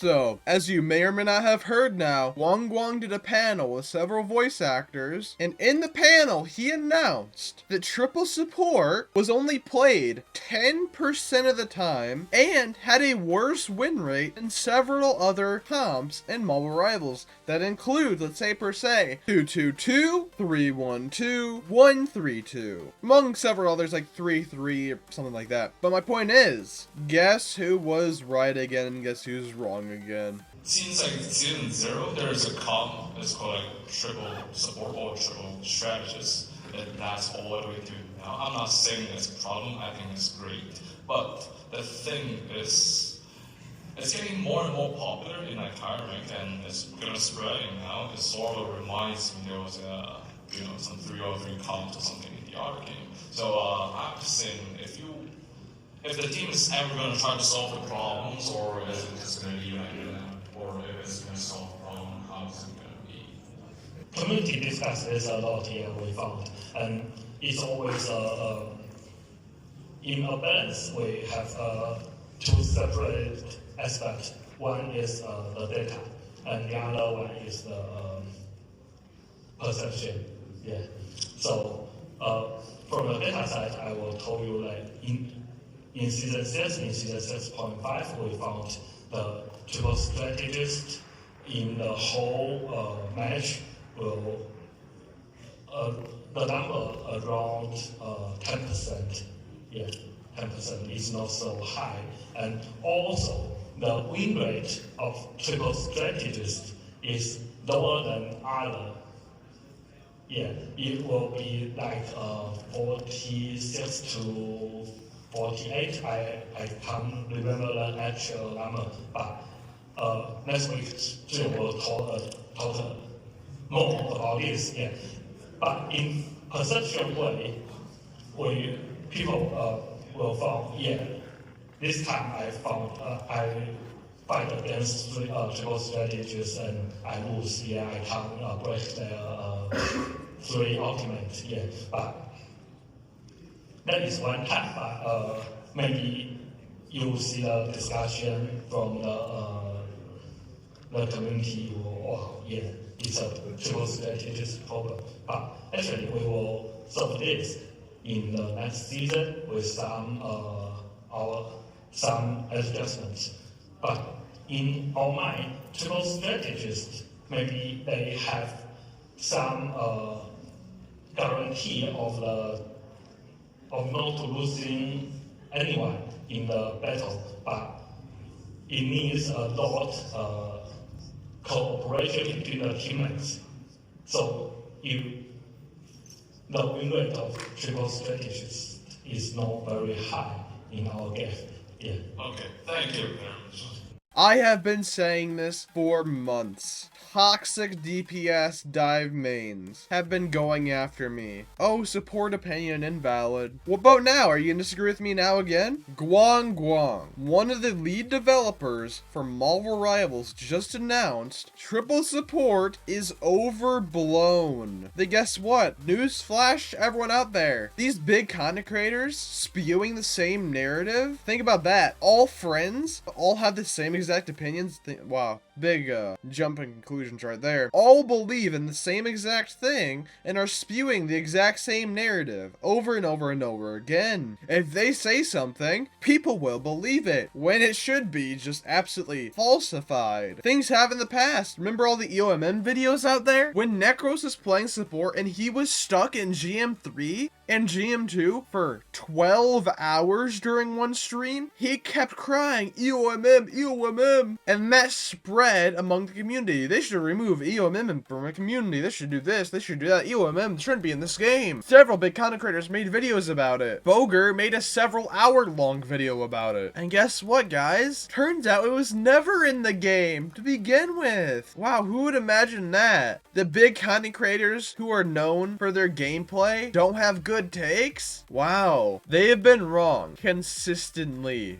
So, as you may or may not have heard now, Guang did a panel with several voice actors, and in the panel, he announced that triple support was only played 10% of the time and had a worse win rate than several other comps and Marvel Rivals that include, let's say per se, 222, 312, 132, among several others like 33 or something like that. But my point is, guess who was right again and guess who's wrong again? Since like season 0, there's a comp that's called like triple support or triple strategist, and that's all we do now. I'm not saying it's a problem, I think it's great. But the thing is, it's getting more and more popular in like higher rank, and it's gonna spreading now. It sort of reminds me there was some 303 comp or something in the other game. So I'm just saying, if the team is ever gonna try to solve the problems, or is it just gonna be like or if it's going to solve the problem, how is it going to be? Community discuss this a lot here, we found, and it's always in a balance. We have two separate aspects. One is the data, and the other one is the perception. Yeah. So from the data side, I will tell you like in season 6, in season 6.5, we found the triple strategist in the whole match will the number around 10%. Yeah, 10% is not so high, and also the win rate of triple strategist is lower than other. Yeah, it will be like 46 to 48. I can't remember the actual number, but next week Jim will talk more about this. Yeah, but in perception way, people will found. Yeah, this time I fight against triple strategies and I lose. Yeah, I can't break their 3 ultimate. Yeah, but that is one time. But maybe you see the discussion from the community. Yeah, it's a triple strategist problem. But actually, we will solve this in the next season with some adjustments. But in our mind, triple strategists maybe they have some guarantee of not losing anyone in the battle, but it needs a lot cooperation between the teammates. So if the win rate of triple strategies is not very high in our game. Yeah. Okay, thank you. I have been saying this for months. Toxic DPS dive mains have been going after me. Oh, support opinion invalid. What about now? Are you gonna disagree with me now again? Guang, one of the lead developers for Marvel Rivals, just announced triple support is overblown. Then guess what? Newsflash, everyone out there. These big content creators spewing the same narrative. Think about that. All friends, all have the same exact opinions. Wow, big jump in conclusions right there. All believe in the same exact thing and are spewing the exact same narrative over and over and over again. If they say something, people will believe it, when it should be just absolutely falsified. Things have in the past. Remember all the EOMM videos out there? When Necros was playing support and he was stuck in GM3 and GM2 for 12 hours during one stream, he kept crying, EOMM, EOMM, and that spread among the community. They should remove EOMM from a community. They should do this, they should do that. EOMM shouldn't be in this game. Several big content creators made videos about it. Boger made a several hour-long video about it. And guess what, guys? Turns out it was never in the game to begin with. Wow, who would imagine that? The big content creators who are known for their gameplay don't have good takes? Wow, they have been wrong consistently,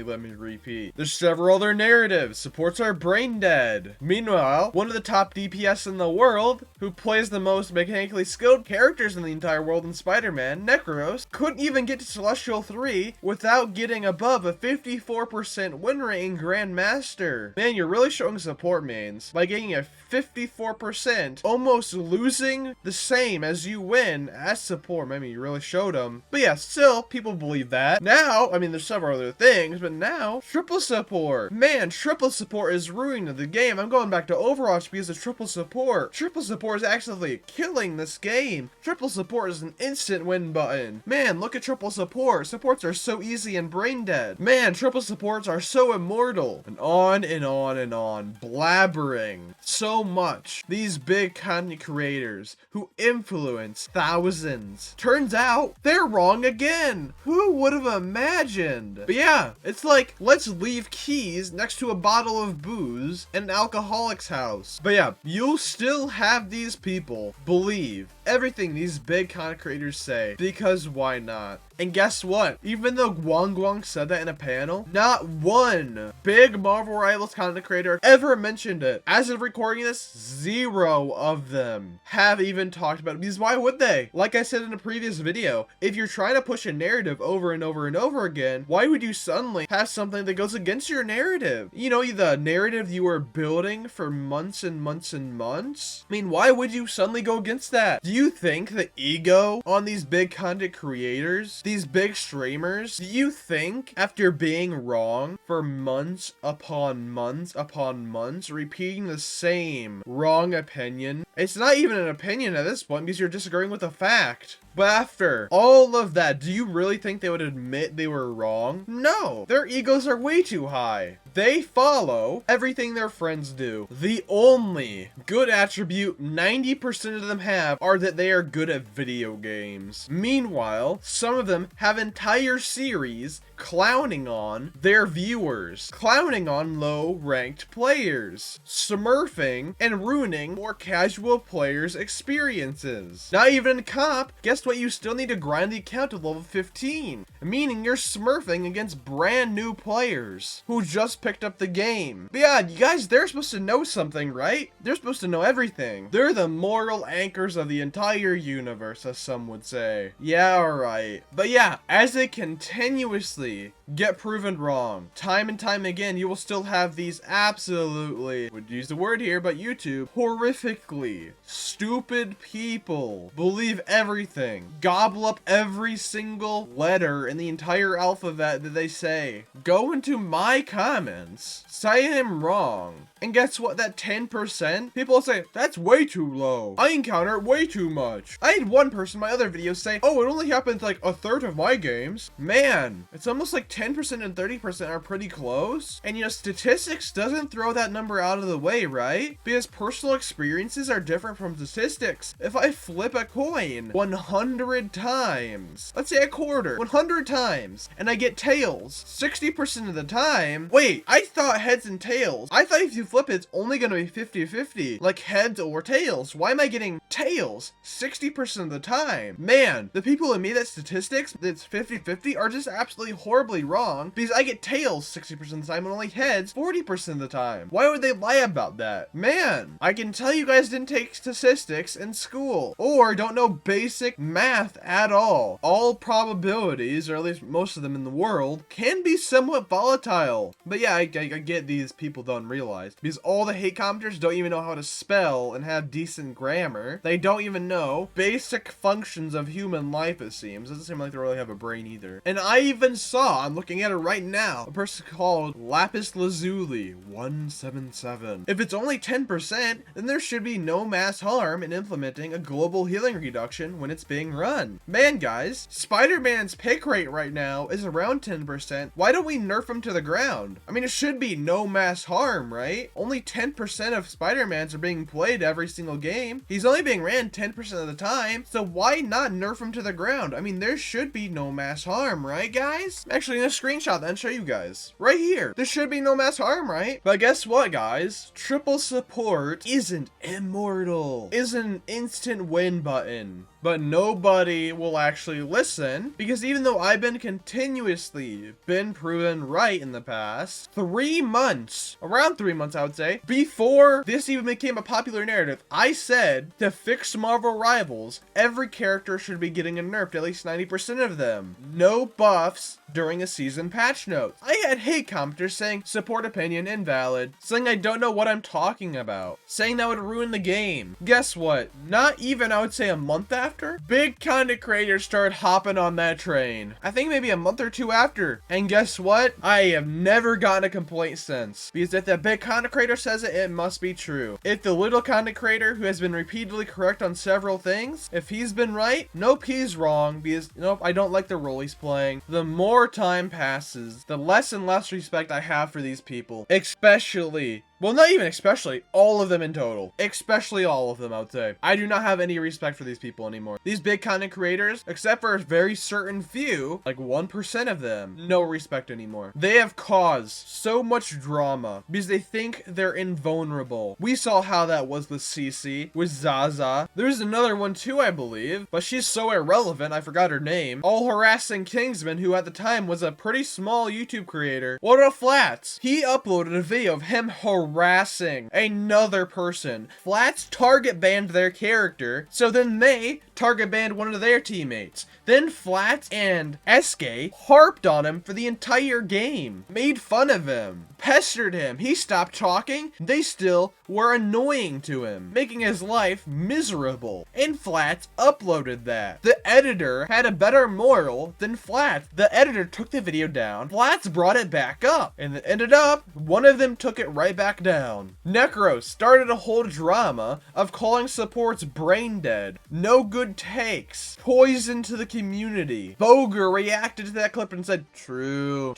let me repeat. There's several other narratives. Supports are brain dead. dead. Meanwhile, one of the top DPS in the world, who plays the most mechanically skilled characters in the entire world in Spider-Man, Necros, couldn't even get to Celestial 3 without getting above a 54% win rate in Grandmaster. Man, you're really showing support, mains, by getting a 54%, almost losing the same as you win as support. I mean, you really showed them. But yeah, still, people believe that. Now, I mean, there's several other things, but now, triple support. Man, triple support is ruining the game. I'm going back to Overwatch because of triple support. Triple support is actually killing this game. Triple support is an instant win button. Man, look at triple support. Supports are so easy and brain dead. Man, triple supports are so immortal. And on and on and on, blabbering so much. These big content creators who influence thousands. Turns out they're wrong again. Who would have imagined? But yeah, it's like, let's leave keys next to a bottle of booze in an alcoholic's house. But yeah, you'll still have these people believe everything these big content creators say, because why not? And guess what? Even though Guang said that in a panel, not one big Marvel Rivals content creator ever mentioned it. As of recording this, 0 of them have even talked about it. Because why would they? Like I said in a previous video, if you're trying to push a narrative over and over and over again, why would you suddenly have something that goes against your narrative? You know, the narrative you were building for months and months and months? I mean, why would you suddenly go against that? Do you think the ego on these big content creators, these big streamers, do you think after being wrong for months upon months upon months, repeating the same wrong opinion, it's not even an opinion at this point because you're disagreeing with a fact. But after all of that, do you really think they would admit they were wrong? No, their egos are way too high. They follow everything their friends do. The only good attribute 90% of them have are that they are good at video games. Meanwhile, some of them have entire series clowning on their viewers, clowning on low-ranked players, smurfing and ruining more casual players' experiences. Not even in comp, guess what? You still need to grind the account to level 15, meaning you're smurfing against brand new players who just picked up the game. But yeah, you guys, they're supposed to know something, right? They're supposed to know everything. They're the moral anchors of the entire universe, as some would say. Yeah, alright. But yeah, as they continuously get proven wrong, time and time again, you will still have these absolutely, would use the word here, but YouTube, horrifically stupid people believe everything, gobble up every single letter in the entire alphabet that they say, go into my comments, say I'm wrong, and guess what? That 10%, people will say, that's way too low. I encounter it way too much. I had one person in my other videos say, oh, it only happens like a third of my games. Man, it's almost like 10% and 30% are pretty close. And you know, statistics doesn't throw that number out of the way, right? Because personal experiences are different from statistics. If I flip a coin 100 times, let's say a quarter, 100 times, and I get tails 60% of the time, wait, I thought heads and tails. I thought if you flip it, it's only going to be 50-50, like heads or tails. Why am I getting tails 60% of the time? Man, the people who made that statistics that's 50-50 are just absolutely horribly wrong, because I get tails 60% of the time and only heads 40% of the time. Why would they lie about that? Man, I can tell you guys didn't take statistics in school, or don't know basic math at all. All probabilities, or at least most of them in the world, can be somewhat volatile. But yeah, I get these people don't realize, because all the hate commenters don't even know how to spell and have decent grammar. They don't even know basic functions of human life, it seems. It doesn't seem like they really have a brain either. And I even saw, I'm looking at it right now, a person called Lapis Lazuli 177. If it's only 10%, then there should be no mass harm in implementing a global healing reduction when it's being run. Man, guys, Spider-Man's pick rate right now is around 10%. Why don't we nerf him to the ground? I mean, it should be no mass harm, right? Only 10% of Spider-Mans are being played every single game. He's only being ran 10% of the time, so why not nerf him to the ground? I mean, there should be no mass harm, right, guys? I'm actually gonna screenshot that and show you guys. Right here. There should be no mass harm, right? But guess what, guys? Triple support isn't immortal. Is an instant win button. But nobody will actually listen, because even though I've been continuously been proven right in the past, 3 months, around 3 months I would say, before this even became a popular narrative, I said to fix Marvel Rivals, every character should be getting a nerf, at least 90% of them. No buffs during a season patch notes. I had hate commenters saying support opinion invalid, saying I don't know what I'm talking about, saying that would ruin the game. Guess what? Not even, I would say, a month after, big content creators started hopping on that train. I think maybe a month or 2 after. And guess what? I have never gotten a complaint since. Because if the big content creator says it, it must be true. If the little content creator who has been repeatedly correct on several things, if he's been right, nope, he's wrong. Because, nope, I don't like the role he's playing. The more time passes, the less and less respect I have for these people. Especially, well, not even especially, all of them in total. Especially all of them, I would say. I do not have any respect for these people anymore. These big content creators, except for a very certain few, like 1% of them, no respect anymore. They have caused so much drama because they think they're invulnerable. We saw how that was with CC, with Zaza. There's another one too, I believe, but she's so irrelevant, I forgot her name. All harassing Kingsman, who at the time was a pretty small YouTube creator. What about Flats? He uploaded a video of him harassing another person. Flats target banned their character, so then they target banned one of their teammates. Then Flats and SK harped on him for the entire game, made fun of him, pestered him. He stopped talking. They still were annoying to him, making his life miserable. And Flats uploaded that. The editor had a better moral than Flats. The editor took the video down. Flats brought it back up, and it ended up one of them took it right back down. Necros started a whole drama of calling supports brain dead, no good takes, poison to the community. Boger reacted to that clip and said, true,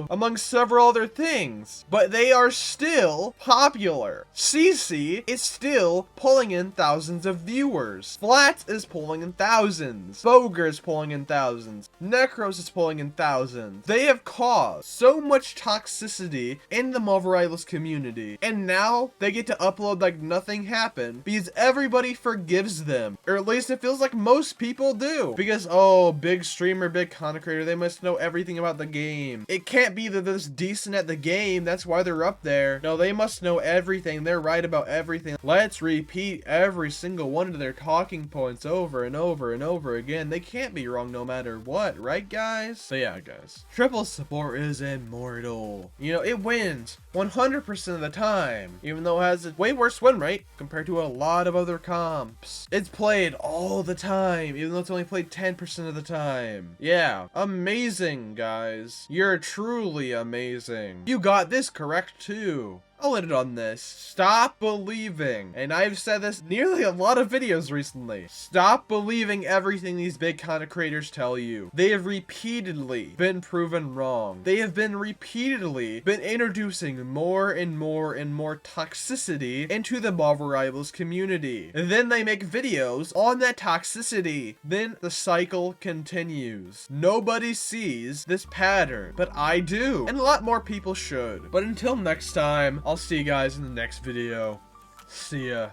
among several other things. But they are still popular. CC is still pulling in thousands of viewers. Flats is pulling in thousands. Boger is pulling in thousands. Necros is pulling in thousands. They have caused so much toxicity in the Marvel Rivals community, and now they get to upload like nothing happened because everybody forgives them, or at least it feels like most people do, because oh, big streamer, big content creator, they must know everything about the game. It can't be that they're this decent at the game, that's why they're up there. No, they must know everything, they're right about everything. Let's repeat every single one of their talking points over and over and over again. They can't be wrong no matter what, right guys? So yeah guys, triple support is immortal. You know, it wins 100% of the time, even though it has a way worse win rate compared to a lot of other comps. It's played all the time, even though it's only played 10% of the time. Yeah, amazing guys. You're truly amazing. You got this correct too. I'll end it on this. Stop believing, and I've said this nearly a lot of videos recently, stop believing everything these big content creators tell you. They have repeatedly been proven wrong. They have been repeatedly been introducing more and more and more toxicity into the Marvel Rivals community. And then they make videos on that toxicity. Then the cycle continues. Nobody sees this pattern, but I do, and a lot more people should. But until next time, I'll see you guys in the next video. See ya.